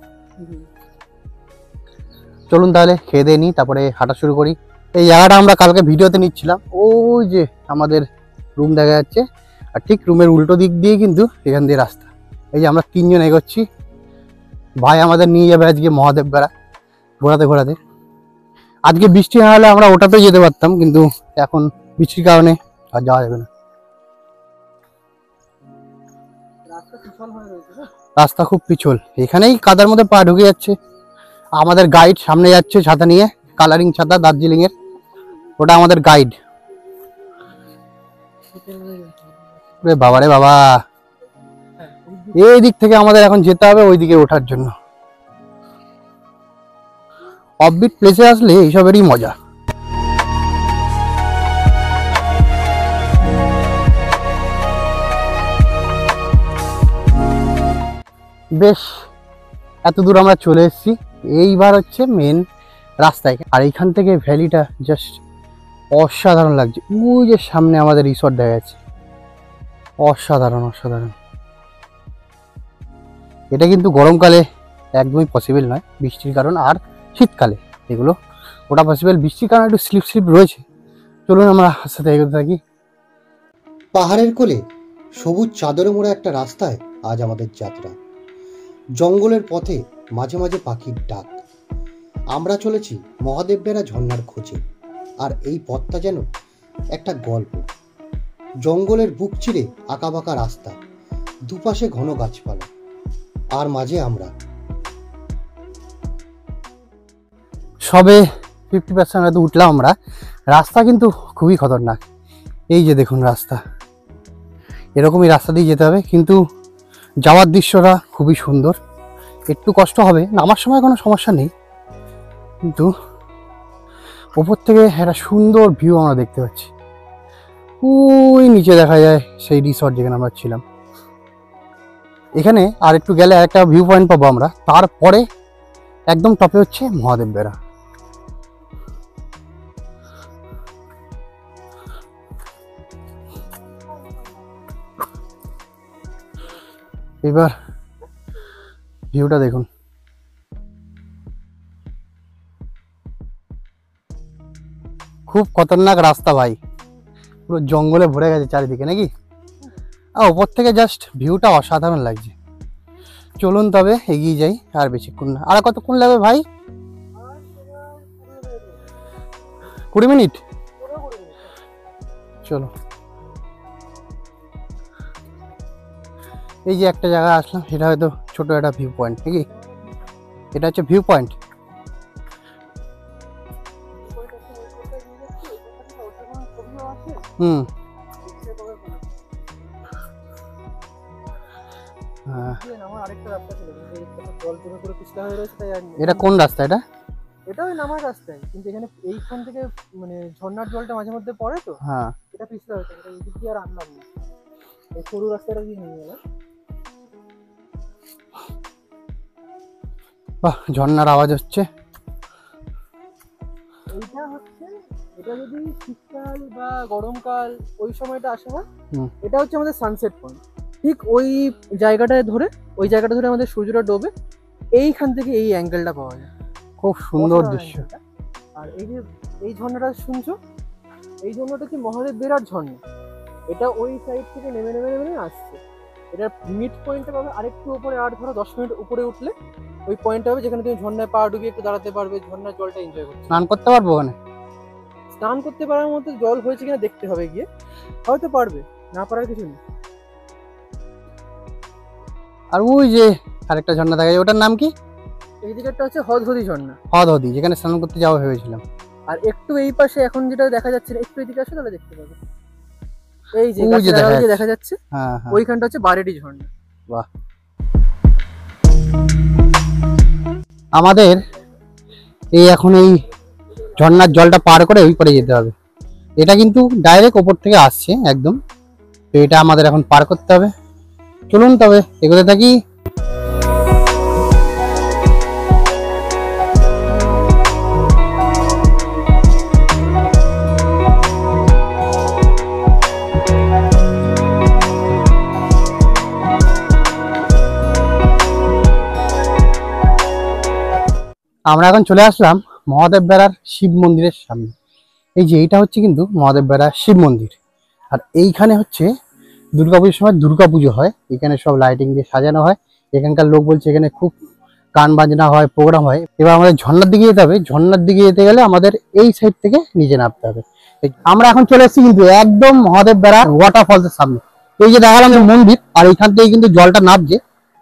চলুন তাহলে খেয়ে দিয়ে নিই, তারপরে হাঁটা শুরু করি। এই জায়গাটা আমরা কালকে ভিডিওতে নিচ্ছিলাম, ওই যে আমাদের রুম দেখা যাচ্ছে, আর ঠিক রুমের উল্টো দিক দিয়ে কিন্তু এখান দিয়ে রাস্তা। এই যে আমরা তিনজন এগোচ্ছি, ভাই আমাদের নিয়ে যাবে আজকে মহাদেব বেড়া ঘোরাতে ঘোরাতে। আজকে বৃষ্টি না হলে আমরা ওটাতেও যেতে পারতাম, কিন্তু এখন বৃষ্টির কারণে আর যাওয়া যাবে না। রাস্তা খুব পিছল, এখানেই কাদার মধ্যে পা ঢুকে যাচ্ছে। আমাদের গাইড সামনে যাচ্ছে ছাতা নিয়ে, কালারিং ছাতা দার্জিলিং এর, ওটা আমাদের গাইড। বাবা রে বাবা, এই দিক থেকে আমাদের এখন যেতে হবে ওই দিকে ওঠার জন্য। অফবিট প্লেসে আসলে এইসবেরই মজা। বেশ এত দূর আমরা চলে এসেছি, এইবার হচ্ছে মেন রাস্তায়। আর এইখান থেকে ভ্যালিটা জাস্ট অসাধারণ লাগছে। ওই যে সামনে আমাদের রিসর্ট দেখা যাচ্ছে, অসাধারণ অসাধারণ। এটা কিন্তু গরমকালে একদমই পসিবল নয় বৃষ্টির কারণ, আর শীতকালে এগুলো ওটা পসিবল। বৃষ্টির কারণে একটু স্লিপ স্লিপ রয়েছে। চলুন আমরা সাথে এগোতে থাকি। পাহাড়ের কোলে সবুজ চাদরে মোড়া একটা রাস্তায় আজ আমাদের যাত্রা। জঙ্গলের পথে মাঝে মাঝে পাখির ডাক। আমরা চলেছি মহাদেব বেড়া ঝর্ণার খোঁজে, আর এই পথটা যেন একটা গল্প। জঙ্গলের বুক চিরে আঁকাবাঁকা রাস্তা, দুপাশে ঘন গাছপালা, আর মাঝে আমরা। সবে 50% উঠলাম আমরা। রাস্তা কিন্তু খুবই খতরনাক। এই যে দেখুন রাস্তা, এরকমই রাস্তা দিয়ে যেতে হবে, কিন্তু যাওয়ার দৃশ্যটা খুবই সুন্দর। একটু কষ্ট হবে, নামার সময় কোনো সমস্যা নেই, কিন্তু ওপর থেকে একটা সুন্দর ভিউ আমরা দেখতে পাচ্ছি। ওই নিচে দেখা যায় সেই রিসর্ট যেখানে আমরা ছিলাম। এখানে আর একটু গেলে একটা ভিউ পয়েন্ট পাবো আমরা, তারপরে একদম টপে হচ্ছে মহাদেব বেড়া। এবার ভিউটা দেখুন, খুব খতরনাক রাস্তা ভাই, পুরো জঙ্গলে ভরে গেছে চারিদিকে নাকি। আর ওপর থেকে জাস্ট ভিউটা অসাধারণ লাগছে। চলুন তবে এগিয়ে যাই, আর বেশিক্ষণ না। আর কতক্ষণ লাগবে ভাই? 20 মিনিট। চলো, এই যে একটা জায়গা আসলাম, সেটা হয়তো ছোট একটা ভিউ পয়েন্ট নাকি? এটা হচ্ছে ভিউ পয়েন্ট। হুম, এটা কোন রাস্তা? এটা ওই নামার রাস্তায়, কিন্তু এখানে এইখান থেকে মানে ঝর্ণার জলটা মাঝে মধ্যে পড়ে তো। হ্যাঁ, এটা পিছলা হয়েছে, এটা এদিক দিয়ে আর আনলাম না, এই সরু রাস্তাটা দিয়ে নিয়ে গেলাম। বাহ, ঝর্ণার আওয়াজ হচ্ছে। এইটা হচ্ছে, এটা যদি শীতকাল বা গরমকাল ওই সময়টা আসে হয়, এটা হচ্ছে আমাদের সানসেট পয়েন্ট। ঠিক ওই জায়গাটায় ধরে, ওই জায়গাটা ধরে আমাদের সূর্যটা ডোবে, এইখান থেকে এই অ্যাঙ্গেলটা পাওয়া যায়। খুব সুন্দর দৃশ্য। আর এই যে এই ঝর্ণাটা শুনছো, এই ঝর্ণাটা হচ্ছে মহাদেব বেড়ার ঝর্ণা। এটা ওই সাইড থেকে নেমে নেমে নেমে আসছে। এটার মিড পয়েন্টটা পাবে আরেকটু উপরে, আর ধরো 10 মিনিট উপরে উঠলে ওই পয়েন্টটা হবে যেখানে তুমি ঝর্ণায় পা ডুবিয়ে একটু দাঁড়াতে পারবে, ঝর্ণার জলটা এনজয় করতে। স্নান করতে পারবো ওখানে? স্নান করতে পারার মতো জল হয়েছে কিনা দেখতে হবে গিয়ে, হয়তো পারবে, না পারার কিছু নেই। আর ওই যে আরেকটা ঝর্ণা দেখা যায়, ওটার নাম কি? এই দিকেরটা হচ্ছে হদহদি ঝর্ণা। হদহদি, যেখানে স্নান করতে যাওয়া ভেবেছিলাম। আর একটু এই পাশে এখন যেটা দেখা যাচ্ছে না, একটু এদিকে আসো তাহলে দেখতে পাবে। এই যে ওই যে দেখা যাচ্ছে, হ্যাঁ, ওইখানটা হচ্ছে বারেডি ঝর্ণা। বাহ, আমাদের এই এখন এই ঝর্ণার জলটা পার করে ওই পারে যেতে হবে। এটা কিন্তু ডাইরেক্ট ওপর থেকে আসছে একদম, তো এটা আমাদের এখন পার করতে হবে। চলুন তবে এগোতে থাকি, আমরা এখন চলে আসলাম মহাদেব বেড়ার শিব মন্দিরের সামনে। এই যে এইটা হচ্ছে কিন্তু মহাদেব বেড়ার শিব মন্দির, আর এইখানে হচ্ছে দুর্গাপুজোর সময় দুর্গাপুজো হয়। এখানে সব লাইটিং দিয়ে সাজানো হয়। এখানকার লোক বলছে এখানে খুব গান বাজনা হয়, প্রোগ্রাম হয়। এবার আমাদের ঝর্ণার দিকে যেতে হবে। ঝর্ণার দিকে যেতে গেলে আমাদের এই সাইড থেকে নিচে নামতে হবে। আমরা এখন চলে এসেছি কিন্তু একদম মহাদেব বেড়ার ওয়াটারফলসের সামনে। এই যে দেখালাম যে মন্দির, আর এইখান থেকে কিন্তু জলটা নামছে,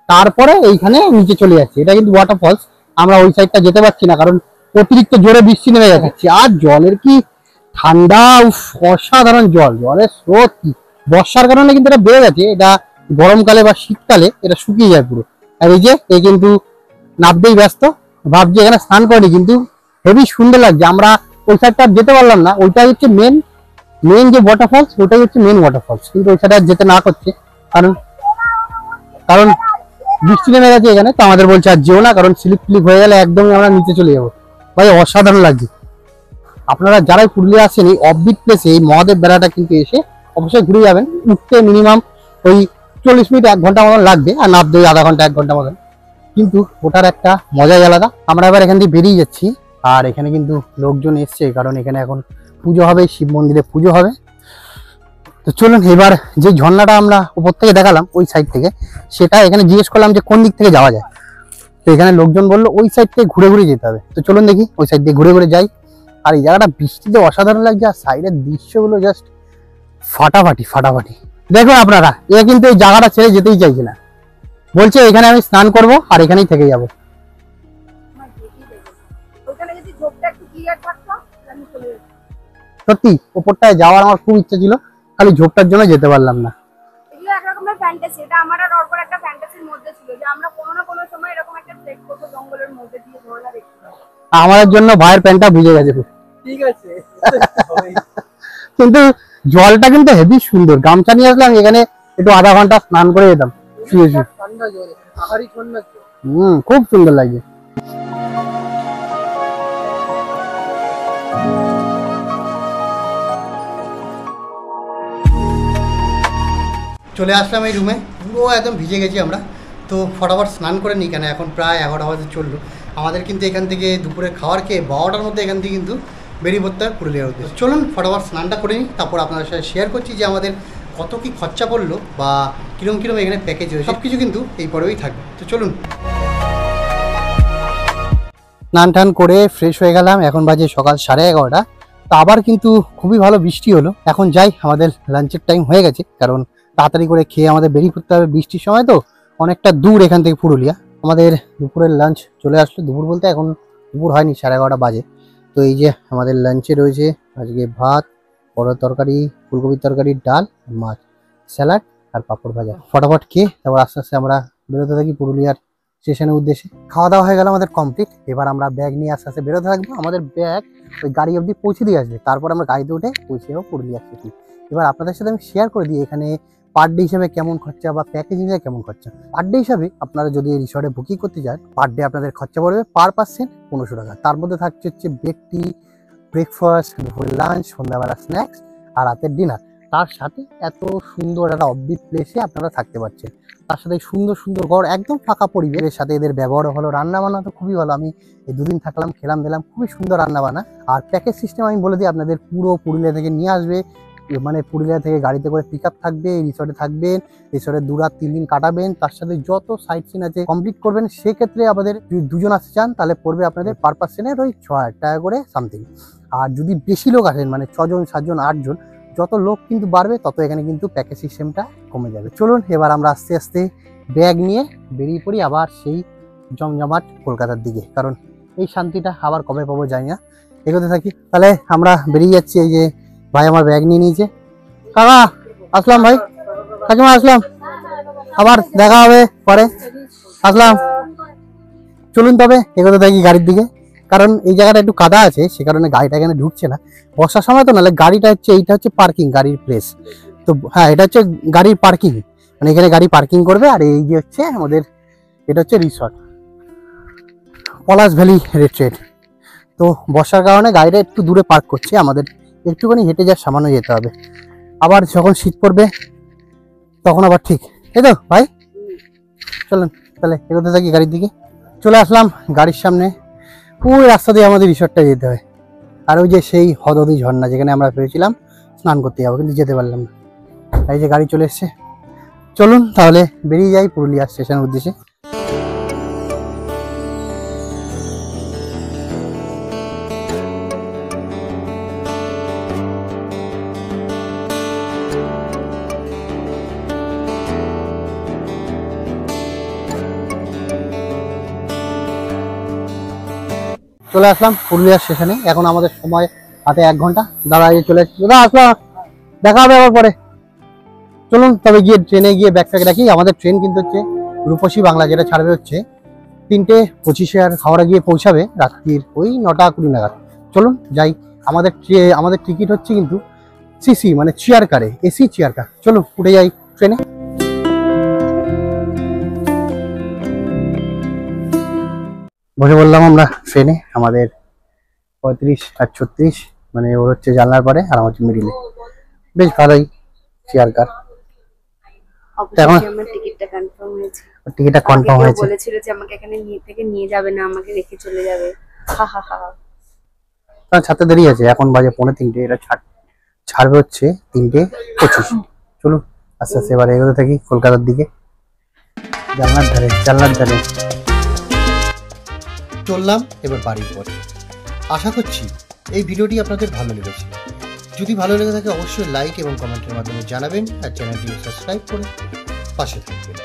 তারপরে এইখানে নিচে চলে যাচ্ছে। এটা কিন্তু ওয়াটারফলস। আমরা ওই সাইডটা যেতে পারছি না, কারণ অতিরিক্ত জোরে বৃষ্টি নেমে যাচ্ছে। আর জলের কি ঠান্ডা, অসাধারণ জল, জলের স্রোত কি। বর্ষার কারণে কিন্তু এটা বেড়ে গেছে, এটা গরমকালে বা শীতকালে এটা শুকিয়ে যায় পুরো। আর এই যে এই কিন্তু নামতেই ব্যস্ত, ভাবছি এখানে স্নান করিনি, কিন্তু হেবি সুন্দর লাগছে। আমরা ওই সাইডটা যেতে পারলাম না, ওইটাই হচ্ছে মেন যে ওয়াটারফলস, ওইটাই হচ্ছে মেন ওয়াটারফলস, কিন্তু ওই সাইডে যেতে না করছে কারণ বৃষ্টি নেমে গেছে এখানে। তো আমাদের বলছে আর যেও না, কারণ স্লিপ হয়ে গেলে একদমই আমরা নিচে চলে যাবো। ভাই অসাধারণ লাগছে। আপনারা যারাই পুরুলিয়া আসেন এই অফবিট প্লেসে, এই মহাদেব বেড়াটা কিন্তু এসে অবশ্যই ঘুরে যাবেন। উঠতে মিনিমাম ওই 40 মিনিট 1 ঘন্টা মতন লাগবে, আর নামতে ওই আধা ঘন্টা 1 ঘন্টা মতন, কিন্তু ওটার একটা মজাই আলাদা। আমরা এবার এখান থেকে বেরিয়ে যাচ্ছি। আর এখানে কিন্তু লোকজন এসছে, কারণ এখানে এখন পুজো হবে, শিব মন্দিরে পুজো হবে। তো চলুন এবার যে ঝর্ণাটা আমরা উপর থেকে দেখালাম ওই সাইড থেকে, সেটা এখানে জিজ্ঞেস করলাম যে কোন দিক থেকে যাওয়া যায়। তো এখানে লোকজন বললো ওই সাইড থেকে ঘুরে ঘুরে যেতে হবে। তো চলুন দেখি ওই সাইড দিয়ে ঘুরে ঘুরে যাই। আর এই জায়গাটা বৃষ্টিতে অসাধারণ লাগছে, আর সাইডের দৃশ্যগুলো জাস্ট ফাটাফাটি। দেখুন আপনারা, এ কিন্তু এই জায়গাটা ছেড়ে যেতেই চাইছে না, বলছে এখানে আমি স্নান করব আর এখানেই থেকে যাব। সত্যি ওপরটায় যাওয়ার আমার খুব ইচ্ছা ছিল, খালি ঝোপটার জন্য যেতে পারলাম না। এগুলো এক রকমের ফ্যান্টাসি, এটা আমার আর অর্পর একটা ফ্যান্টাসির মধ্যে ছিল যে আমরা কোনো না কোনো সময় এরকম একটা ট্রেক করবো জঙ্গলের মধ্যে দিয়ে, ঝর্ণা দেখতে পাবো। আমাদের জন্য ভাইয়ের প্যান্টটা ভিজে গেছে খুব। ঠিক আছে কিন্তু জলটা কিন্তু হেভি সুন্দর। গামছা নিয়ে আসলাম, এখানে একটু আধা ঘন্টা স্নান করে যেতাম শুয়ে শুয়ে। ঠান্ডা জল, পাহাড়ি ঝর্ণা জল। খুব সুন্দর লাগছে। চলে আসলাম এই রুমে, পুরো একদম ভিজে গেছি আমরা। তো ফটাফট স্নান করে নিই, কেন এখন প্রায় 11টা বাজে চললো। আমাদের কিন্তু এখান থেকে দুপুরে খাওয়ার খেয়ে 12টার মধ্যে এখান থেকে কিন্তু বেরিয়ে পড়তে হবে পুরুলিয়ার উদ্দেশ্যে। চলুন ফটাফট স্নানটা করে নিই, তারপর আপনাদের সাথে শেয়ার করছি যে আমাদের কত কি খরচা পড়লো বা কিরম এখানে প্যাকেজ হয়েছে, সব কিছু কিন্তু এই পরেই থাকবে। তো চলুন। স্নান টান করে ফ্রেশ হয়ে গেলাম, এখন বাজে সকাল 11:30। তো আবার কিন্তু খুবই ভালো বৃষ্টি হলো। এখন যাই, আমাদের লাঞ্চের টাইম হয়ে গেছে, কারণ তাড়াতাড়ি করে খেয়ে আমাদের বেরিয়ে পড়তে হবে। বৃষ্টির সময় তো অনেকটা দূর এখান থেকে পুরুলিয়া। আমাদের দুপুরের লাঞ্চ চলে আসলো, দুপুর বলতে এখন দুপুর হয়নি, 11:30 বাজে। তো এই যে আমাদের লাঞ্চে রয়েছে আজকে ভাত, পরোটার তরকারি, ফুলকপির তরকারি, ডাল, মাছ, স্যালাড আর পাঁপড় ভাজা। ফটাফট খেয়ে তারপর আস্তে আস্তে আমরা বেরোতে থাকি পুরুলিয়ার স্টেশনের উদ্দেশ্যে। খাওয়া দাওয়া হয়ে গেল আমাদের কমপ্লিট। এবার আমরা ব্যাগ নিয়ে আস্তে আস্তে বেরোতে থাকবো। আমাদের ব্যাগ ওই গাড়ি অবধি পৌঁছে দিয়ে আসবে, তারপর আমরা গাড়িতে উঠে পৌঁছে যাবো পুরুলিয়া সিটি। এবার আপনাদের সাথে আমি শেয়ার করে দিই এখানে পার ডে হিসাবে কেমন খরচা বা প্যাকেজ হিসাবে কেমন খরচা। পার ডে হিসাবে আপনারা যদি এই রিসর্টে বুকিং করতে চান, পার ডে আপনাদের খরচা পড়বে পার পার্সন 1500 টাকা। তার মধ্যে থাকছে হচ্ছে বেড টি, ব্রেকফাস্ট, দুপুরের লাঞ্চ, সন্ধ্যাবেলা স্ন্যাক্স আর রাতের ডিনার। তার সাথে এত সুন্দর একটা অফবিট প্লেসে আপনারা থাকতে পারছেন। তার সাথে সুন্দর সুন্দর ঘর, একদম ফাঁকা পরিবেশের সাথে এদের ব্যবহারও ভালো, রান্না বান্না তো খুবই ভালো। আমি এই 2 দিন থাকলাম, খেলাম দিলাম, খুবই সুন্দর রান্না বান্না। আর প্যাকেজ সিস্টেম আমি বলে দিই, আপনাদের পুরো পুরুলিয়া থেকে নিয়ে আসবে, মানে পুরুলিয়া থেকে গাড়িতে করে পিক আপ থাকবে, এই রিসর্টে থাকবেন, রিসর্টে 2 রাত 3 দিন কাটাবেন, তার সাথে যত সাইট সিন আছে কমপ্লিট করবেন। সেক্ষেত্রে আমাদের যদি 2 জন আসতে চান তাহলে পড়বে আপনাদের পার পার্সনের ওই 6000 টাকা করে সামথিং। আর যদি বেশি লোক আসেন, মানে 6 জন 7 জন 8 জন, যত লোক কিন্তু বাড়বে তত এখানে কিন্তু প্যাকেজ সিস্টেমটা কমে যাবে। চলুন এবার আমরা আস্তে আস্তে ব্যাগ নিয়ে বেরিয়ে পড়ি আবার সেই জমজমাট কলকাতার দিকে, কারণ এই শান্তিটা আবার কবে পাবো জানি না। এগোতে থাকি, তাহলে আমরা বেরিয়ে যাচ্ছি। এই যে ভাই আমার ব্যাগ নিয়ে নিয়েছে। কাকা আসলাম, ভাই কাকিমা আসলাম, আবার দেখা হবে পরে, আসলাম। চলুন তবে এগোতে থাকি গাড়ির দিকে, কারণ এই জায়গাটা একটু কাদা আছে, সে কারণে গাড়িটা এখানে ঢুকছে না। বর্ষার সময় তো, নাহলে গাড়িটা হচ্ছে, এইটা হচ্ছে পার্কিং, গাড়ির প্লেস। তো হ্যাঁ, এটা হচ্ছে গাড়ির পার্কিং, মানে এখানে গাড়ি পার্কিং করবে। আর এই যে হচ্ছে আমাদের, এটা হচ্ছে রিসর্ট পলাশ ভ্যালি রিট্রিট। তো বর্ষার কারণে গাড়িটা একটু দূরে পার্ক করছে, আমাদের একটুখানি হেঁটে যা সামান্য যেতে হবে। আবার যখন শীত পড়বে তখন আবার ঠিক, তাই তো ভাই? চলুন তাহলে এগোতে থাকি গাড়ির দিকে। চলে আসলাম গাড়ির সামনে, ওই রাস্তা দিয়ে আমাদের রিসর্টটা যেতে হয়। আর ওই যে সেই হদদি ঝর্ণা যেখানে আমরা ভেবেছিলাম স্নান করতে যাবো, কিন্তু যেতে পারলাম না। এই যে গাড়ি চলে এসছে, চলুন তাহলে বেরিয়ে যাই পুরুলিয়া স্টেশনের উদ্দেশ্যে। চলে আসলাম পুরুলিয়া স্টেশনে। এখন আমাদের সময় হাতে 1 ঘন্টা। দাদা এই চলে এসেছি, দাদা আসলাম, দেখা হবে আবার পরে। চলুন তবে গিয়ে ট্রেনে গিয়ে ব্যাগ ফ্যাগ রাখি। আমাদের ট্রেন কিন্তু হচ্ছে রূপসী বাংলা, যেটা ছাড়বে হচ্ছে 3:25 আর হাওড়া গিয়ে পৌঁছাবে রাত্রির ওই 9:20 নাগাদ। চলুন যাই। আমাদের টিকিট হচ্ছে কিন্তু সিসি মানে চেয়ার কারে, এসি চেয়ার কার। চলুন উঠে যাই ট্রেনে। বসে বললাম আমরা ট্রেনে। আমাদের 35 আর 36, মানে ওর হচ্ছে জানলার পরে আর আমার হচ্ছে মিডিলে। বেশ ভালোই চেয়ার কার। অবশ্যই আমার টিকিটটা কনফার্ম হয়েছে। টিকিটটা কনফার্ম হয়েছে। বলেছিল যে আমাকে এখানে নিয়ে যাবে না, আমাকে রেখে চলে যাবে। হা হা হা। তার ছাড়তে দেরি আছে, এখন বাজে 2:45। এটা ছাড়বে হচ্ছে 3:25। চলুন আস্তে আস্তে এবার এগোতে থাকি কলকাতার দিকে। জানলার ধারে চললাম এবার বাড়ির পরে। আশা করছি এই ভিডিওটি আপনাদের ভালো লেগেছে। যদি ভালো লেগে থাকে অবশ্যই লাইক এবং কমেন্টের মাধ্যমে জানাবেন, আর চ্যানেলটি সাবস্ক্রাইব করে পাশে থাকবেন।